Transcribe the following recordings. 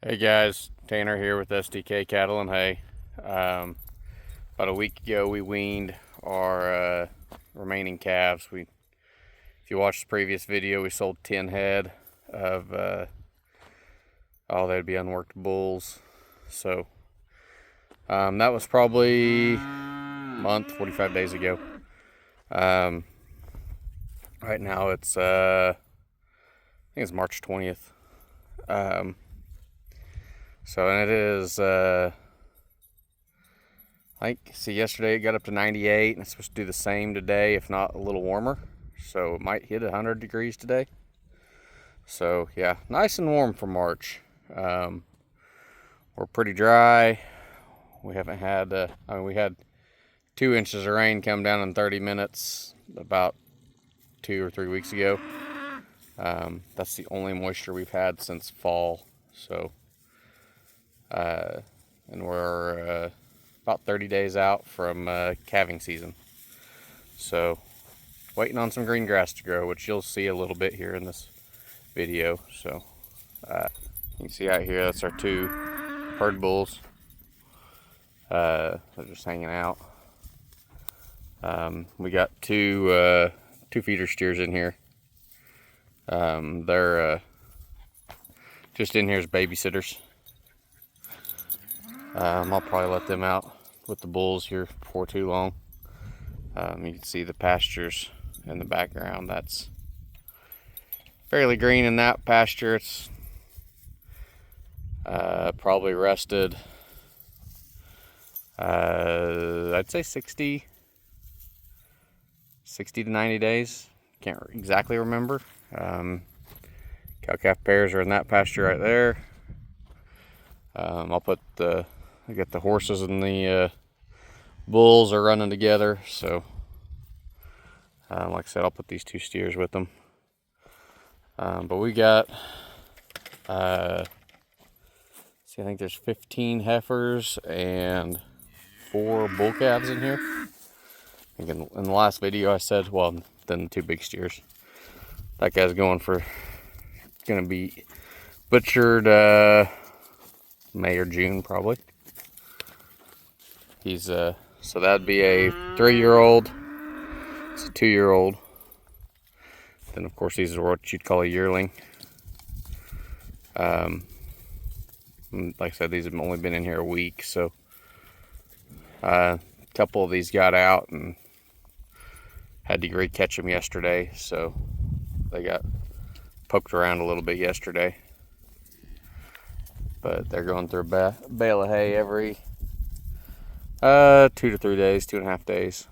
Hey guys, Tanner here with SDK Cattle and Hay. About a week ago we weaned our remaining calves. If you watched the previous video, we sold 10 head of, they'd be unworked bulls. So that was probably a month, 45 days ago. Right now it's, I think it's March 20th. And it is, yesterday it got up to 98, and it's supposed to do the same today, if not a little warmer. So it might hit 100 degrees today. So yeah, nice and warm for March. We're pretty dry. We haven't had, we had 2 inches of rain come down in 30 minutes about 2 or 3 weeks ago. That's the only moisture we've had since fall. So, and we're about 30 days out from calving season. So waiting on some green grass to grow, which you'll see a little bit here in this video. So you can see out here, that's our 2 herd bulls. They're just hanging out. We got two feeder steers in here. They're just in here as babysitters. I'll probably let them out with the bulls here before too long. You can see the pastures in the background. That's fairly green in that pasture. It's probably rested, I'd say 60 to 90 days. Can't exactly remember. Cow-calf pairs are in that pasture right there. I got the horses and the bulls are running together. So, like I said, I'll put these 2 steers with them. But we got, I think there's 15 heifers and 4 bull calves in here. I think in the last video I said, well, then the 2 big steers. That guy's gonna be butchered May or June probably. He's so that'd be a 3-year-old. It's a 2-year-old. Then of course these are what you'd call a yearling. Like I said, these have only been in here a week, so a couple of these got out and had to re-catch them yesterday, so they got poked around a little bit yesterday. But they're going through a bale of hay every 2 to 3 days, 2.5 days.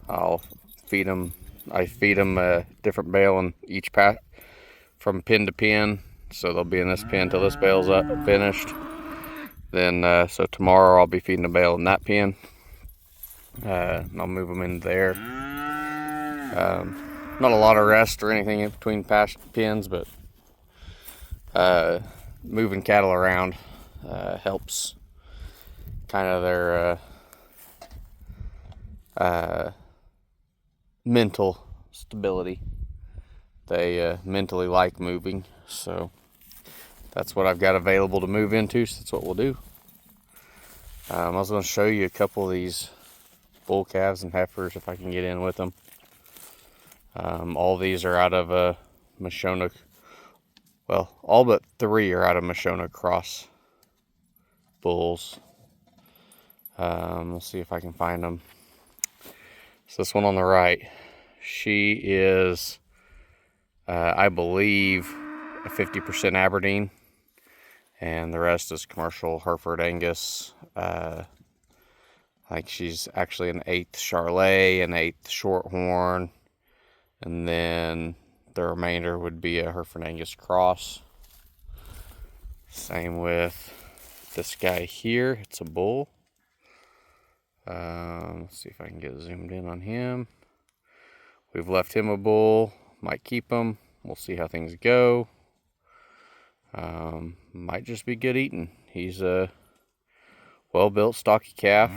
I'll feed them. I feed them a different bale in each pack from pen to pen. So they'll be in this pen till this bale's up finished. Then, so tomorrow I'll be feeding a bale in that pen. And I'll move them in there. Not a lot of rest or anything in between pens, but moving cattle around helps kind of their mental stability. They mentally like moving, so that's what I've got available to move into, so that's what we'll do. I was going to show you a couple of these bull calves and heifers if I can get in with them. All these are out of Mashona. Well, all but 3 are out of Mashona cross bulls. Let's see if I can find them. So this one on the right, she is, I believe, a 50% Aberdeen, and the rest is commercial Hereford Angus. I think she's actually an 8th Charolais, an 8th Shorthorn, and then the remainder would be a Hereford Angus cross. Same with this guy here. It's a bull. Let's see if I can get zoomed in on him. We've left him a bull. Might keep him. We'll see how things go. Might just be good eating. He's a well-built, stocky calf.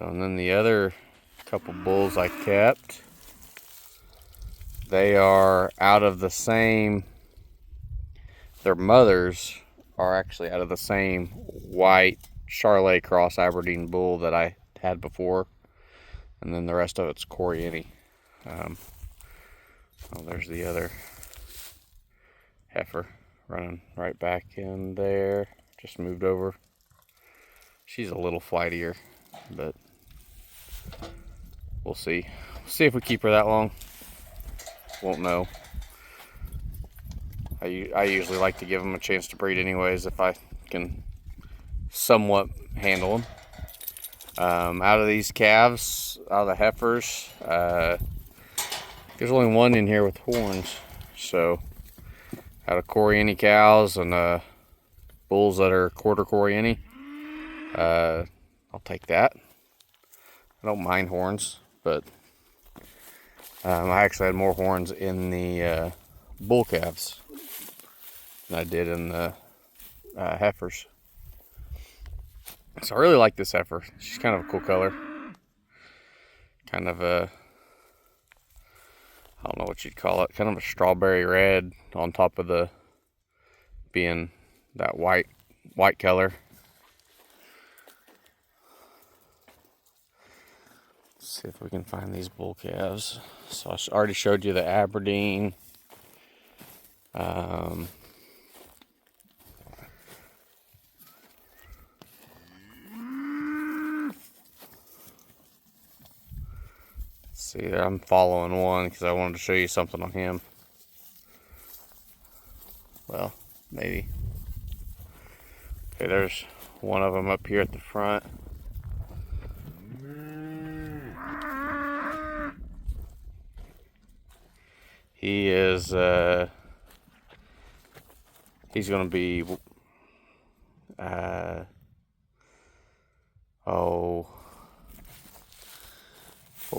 And then the other couple bulls I kept. They are out of the same, their mothers are actually out of the same white Charolais cross Aberdeen bull that I had before. And then the rest of it's Coriani. Oh, there's the other heifer running right back in there. Just moved over. She's a little flightier, but we'll see. We'll see if we keep her that long. Won't know. I usually like to give them a chance to breed anyways if I can somewhat handle them. Out of these calves, out of the heifers, there's only one in here with horns. So out of Coriani cows and bulls that are quarter Coriani, I'll take that. I don't mind horns, but I actually had more horns in the bull calves than I did in the heifers. So I really like this heifer. She's kind of a cool color. Kind of a, I don't know what you'd call it, kind of a strawberry red on top of the being that white color. Let's see if we can find these bull calves. So I already showed you the Aberdeen. See, I'm following one because I wanted to show you something on him. Well, maybe. Okay, there's one of them up here at the front. He is, he's going to be, what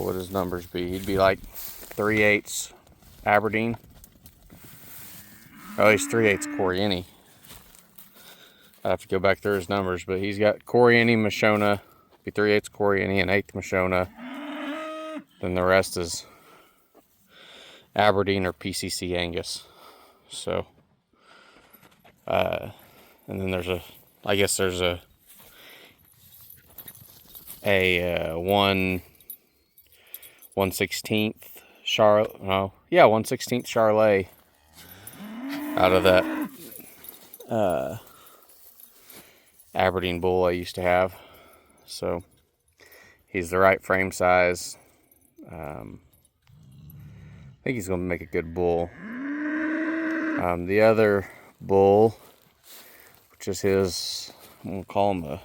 would his numbers be? He'd be like 3/8 Aberdeen. Oh, he's 3/8 Coriani. I have to go back through his numbers, but he's got Coriani, Mashona, be 3/8 Coriani and 1/8 Mashona. Then the rest is Aberdeen or PCC Angus. So, and then there's a, I guess there's a 1/16th 1/16th Charolais out of that Aberdeen bull I used to have. So he's the right frame size. I think he's going to make a good bull. The other bull, which is his, I'm going to call him a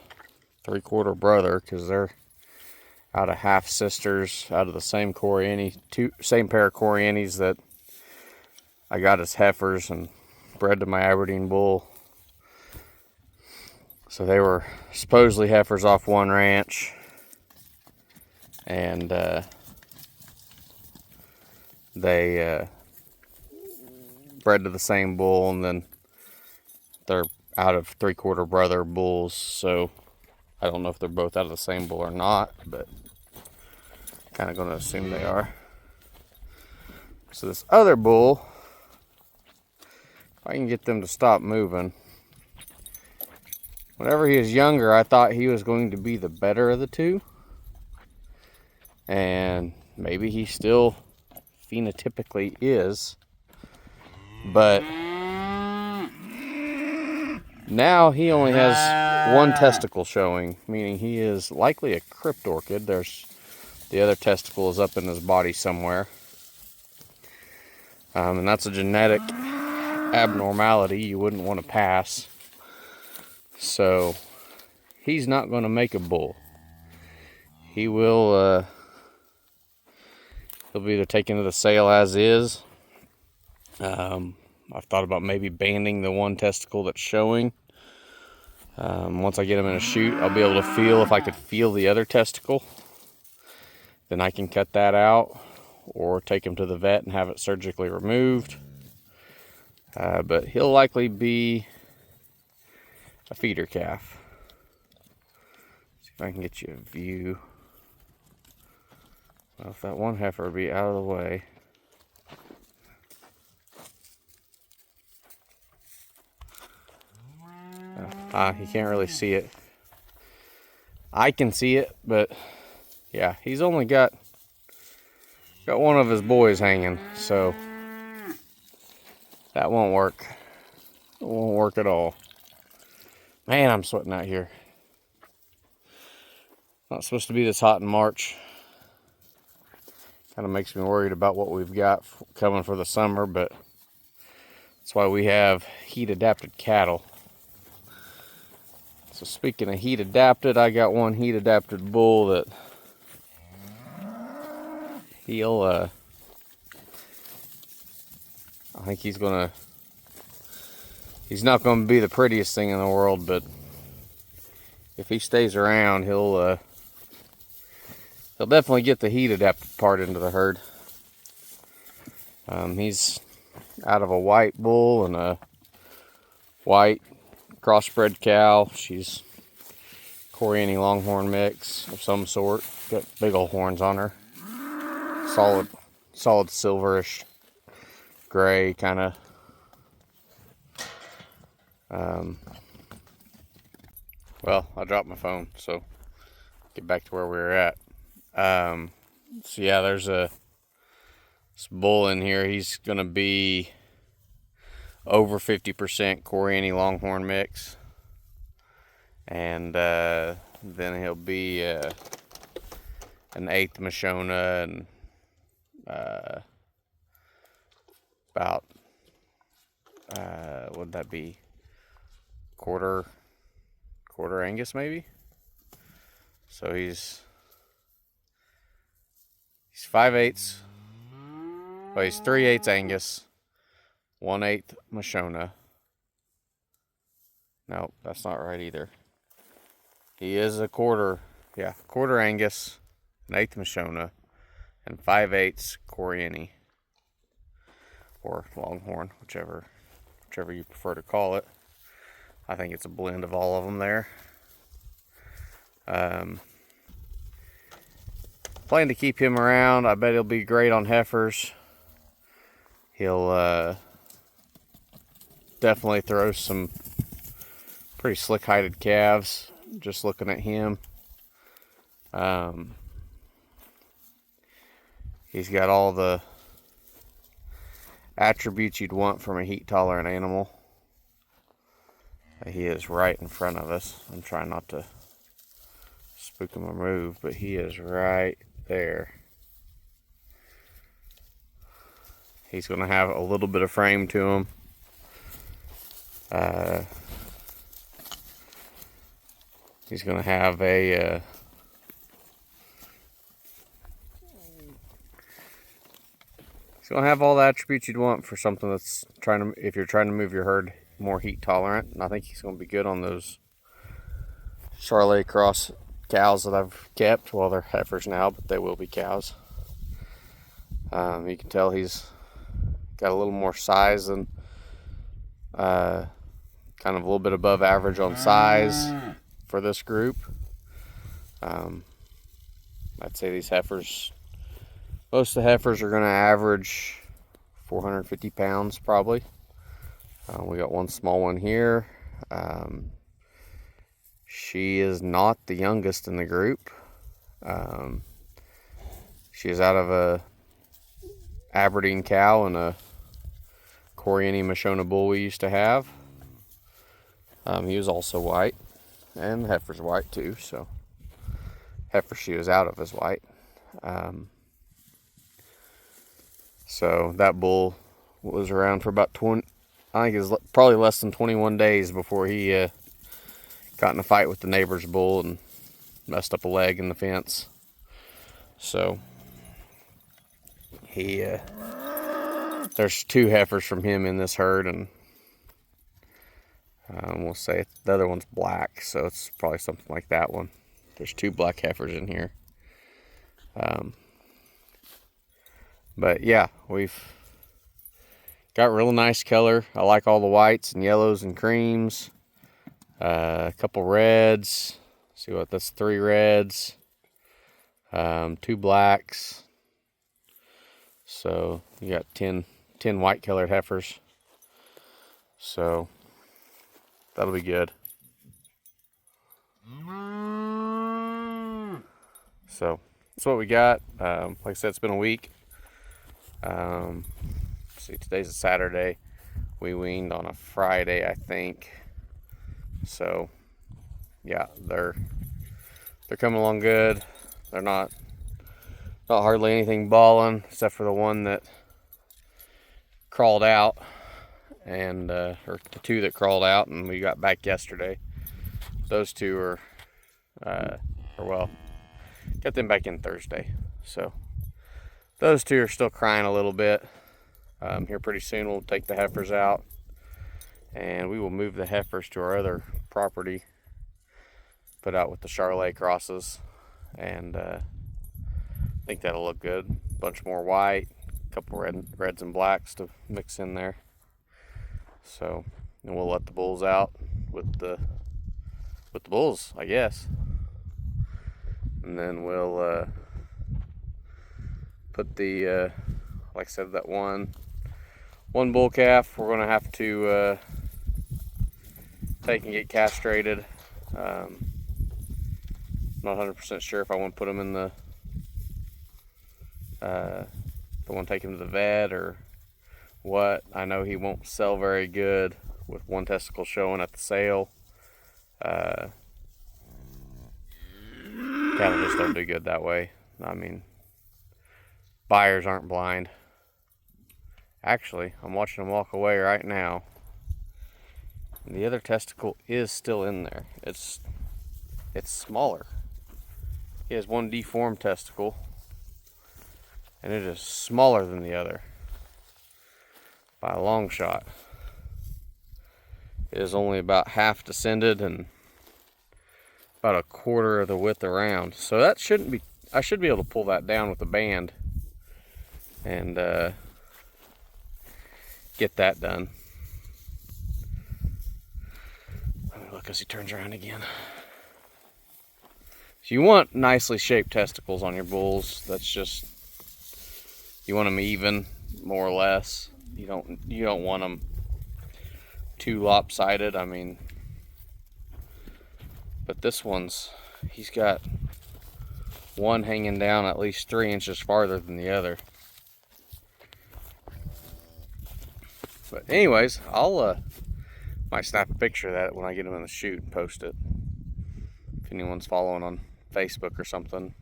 3/4 brother because they're out of half sisters, out of the same Coriani, same pair of Corianis that I got as heifers and bred to my Aberdeen bull. So they were supposedly heifers off one ranch, and they bred to the same bull, and then they're out of 3/4 brother bulls. So I don't know if they're both out of the same bull or not, but kind of going to assume they are. So this other bull, if I can get them to stop moving. Whenever he was younger, I thought he was going to be the better of the two. And maybe he still phenotypically is. But now he only has one testicle showing, meaning he is likely a crypt orchid. The other testicle is up in his body somewhere. And that's a genetic abnormality you wouldn't want to pass. So he's not going to make a bull. He will, he'll be either taken to the sale as is. I've thought about maybe banding the one testicle that's showing. Once I get him in a chute, I'll be able to feel if I could feel the other testicle. Then I can cut that out or take him to the vet and have it surgically removed. But he'll likely be a feeder calf. See if I can get you a view. Well, if that one heifer would be out of the way. You can't really see it. I can see it, but yeah, he's only got one of his boys hanging, so that won't work. It won't work at all. Man, I'm sweating out here. Not supposed to be this hot in March. Kind of makes me worried about what we've got coming for the summer, but that's why we have heat-adapted cattle. So speaking of heat-adapted, I got one heat-adapted bull that I think he's not gonna be the prettiest thing in the world, but if he stays around, he'll definitely get the heat-adapted part into the herd. He's out of a white bull and a white crossbred cow. She's Coriani Longhorn mix of some sort. Got big old horns on her. Solid silverish gray kind of. Well, I dropped my phone, so get back to where we were at. So yeah, there's this bull in here. He's gonna be over 50% Coriani Longhorn mix, and then he'll be an 1/8 Mashona and about what'd that be? Quarter Angus maybe. So he's 5/8. Well, he's 3/8 Angus, 1/8 Mashona. No, that's not right either. He is a quarter Angus, 1/8 Mashona, and 5/8 Coriani or Longhorn, whichever you prefer to call it. I think it's a blend of all of them there. Plan to keep him around. I bet he'll be great on heifers. He'll definitely throw some pretty slick-hided calves, just looking at him. He's got all the attributes you'd want from a heat-tolerant animal. He is right in front of us. I'm trying not to spook him or move, but he is right there. He's going to have a little bit of frame to him. He's going to have a he's going to have all the attributes you'd want for something that's if you're trying to move your herd more heat tolerant. And I think he's going to be good on those Charolais cross cows that I've kept. Well, they're heifers now, but they will be cows. You can tell he's got a little more size than kind of a little bit above average on size for this group. I'd say these heifers, most of the heifers are going to average 450 pounds probably. We got one small one here. She is not the youngest in the group. She is out of a Aberdeen cow and a Coriani Mashona bull we used to have. He was also white, and the heifer's white too, so heifer she was out of is white. So that bull was around for about 20, I think it was probably less than 21 days before he got in a fight with the neighbor's bull and messed up a leg in the fence. So there's 2 heifers from him in this herd, and we'll say the other one's black, so it's probably something like that one. There's 2 black heifers in here. But yeah, we've got real nice color. I like all the whites and yellows and creams. A couple reds. See what that's 3 reds. 2 blacks. So you got 10 white colored heifers. So that'll be good. So that's what we got. Like I said, it's been a week. See, today's a Saturday. We weaned on a Friday, I think. So yeah, they're coming along good. They're not hardly anything balling except for the one that crawled out, and or the two that crawled out, and we got back yesterday. Those two are well, got them back in Thursday. So those two are still crying a little bit. Here pretty soon we'll take the heifers out, and we will move the heifers to our other property, put out with the Charolais crosses, and I think that'll look good. Bunch more white, a couple reds and blacks to mix in there. So, and we'll let the bulls out with the bulls, I guess. And then we'll put the like I said, that one bull calf we're gonna have to take and get castrated. I'm not 100% sure if I want to put him in the if I want to take him to the vet or what. I know he won't sell very good with one testicle showing at the sale. Cattle just don't do good that way. I mean, buyers aren't blind. Actually, I'm watching him walk away right now, and the other testicle is still in there. It's smaller. He has one deformed testicle, and it is smaller than the other by a long shot. It is only about half descended and about a quarter of the width around. So that shouldn't be, I should be able to pull that down with a band and get that done. Let me look as he turns around again. So you want nicely shaped testicles on your bulls. That's just, you want them even, more or less. You don't want them too lopsided. I mean, but this one's, he's got one hanging down at least 3 inches farther than the other. But anyways, I'll might snap a picture of that when I get him in the chute and post it. If anyone's following on Facebook or something,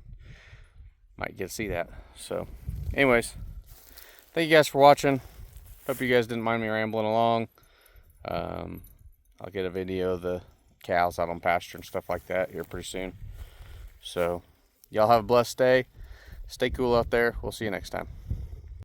might get to see that. So anyways, thank you guys for watching. Hope you guys didn't mind me rambling along. I'll get a video of the cows out on pasture and stuff like that here pretty soon. So y'all have a blessed day. Stay cool out there. We'll see you next time.